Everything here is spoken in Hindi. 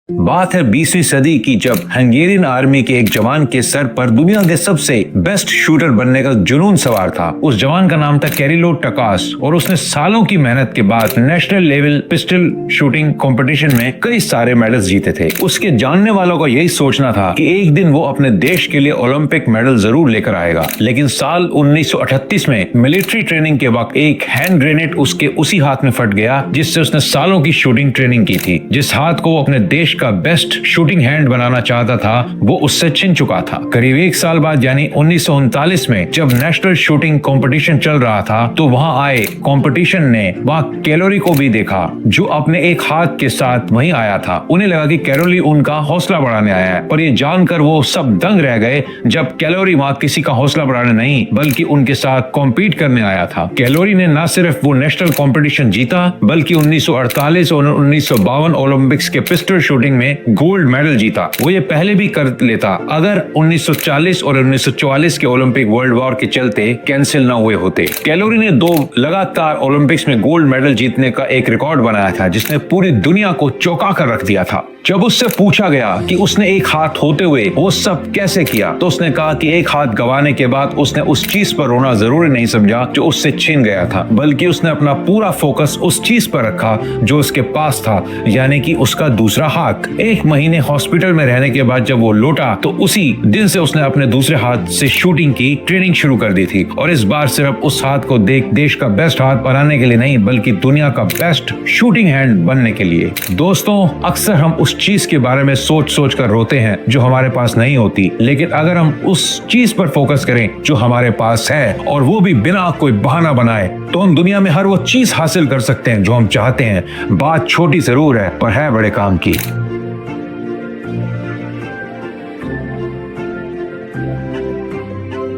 बात है 20वीं सदी की, जब हंगेरियन आर्मी के एक जवान के सर पर दुनिया के सबसे बेस्ट शूटर बनने का जुनून सवार था। उस जवान का नाम था कैरिलो टकास और उसने सालों की मेहनत के बाद national level pistol shooting competition में कई सारे मेडल्स जीते थे। उसके जानने वालों का यही सोचना था कि एक दिन वो अपने देश के लिए ओलंपिक मेडल जरूर लेकर आएगा। लेकिन साल 1938 में मिलिट्री ट्रेनिंग के वक्त एक हैंड ग्रेनेड उसके उसी हाथ में फट गया जिससे उसने सालों की शूटिंग ट्रेनिंग की थी। जिस हाथ को वो अपने देश का बेस्ट शूटिंग हैंड बनाना चाहता था वो उससे छिन चुका था। करीब एक साल बाद यानी 1939 में जब नेशनल शूटिंग कंपटीशन चल रहा था तो वहां आए कंपटीशन ने वहां कैलोरी को भी देखा जो अपने एक हाथ के साथ वहीं आया था। उन्हें लगा कि कैलोरी उनका हौसला बढ़ाने आया है, पर ये जानकर वो सब दंग रह गए जब कैलोरी वहां किसी का हौसला बढ़ाने नहीं बल्कि उनके साथ कॉम्पीट करने आया था। कैलोरी ने न सिर्फ वो नेशनल कॉम्पिटिशन जीता बल्कि 1948 और 1952 ओलंपिक्स के पिस्टल शूटिंग में गोल्ड मेडल जीता। वो ये पहले भी कर लेता अगर 1940 और 1944 के ओलंपिक वर्ल्ड वॉर के चलते कैंसिल न हुए होते। कैलोरी ने 2 लगातार ओलंपिक्स में गोल्ड मेडल जीतने का एक रिकॉर्ड बनाया था जिसने पूरी दुनिया को चौंका कर रख दिया था। जब उससे पूछा गया कि उसने एक हाथ होते हुए वो सब कैसे किया तो उसने कहा कि एक हाथ गंवाने के बाद उसने उस चीज पर रोना जरूरी नहीं समझा जो उससे छीन गया था, बल्कि उसने अपना पूरा फोकस उस चीज पर रखा जो उसके पास था, यानी कि उसका दूसरा हाथ। 1 महीने हॉस्पिटल में रहने के बाद जब वो लौटा तो उसी दिन से उसने अपने दूसरे हाथ से शूटिंग की ट्रेनिंग शुरू कर दी थी और इस बार सिर्फ उस हाथ को देश का बेस्ट हाथ बनाने के लिए नहीं बल्कि दुनिया का बेस्ट शूटिंग हैंड बनने के लिए। दोस्तों, अक्सर हम उस चीज के बारे में सोच कर रोते हैं जो हमारे पास नहीं होती, लेकिन अगर हम उस चीज पर फोकस करें जो हमारे पास है और वो भी बिना कोई बहाना बनाए तो हम दुनिया में हर वो चीज हासिल कर सकते हैं जो हम चाहते हैं। बात छोटी जरूर है पर है बड़े काम की।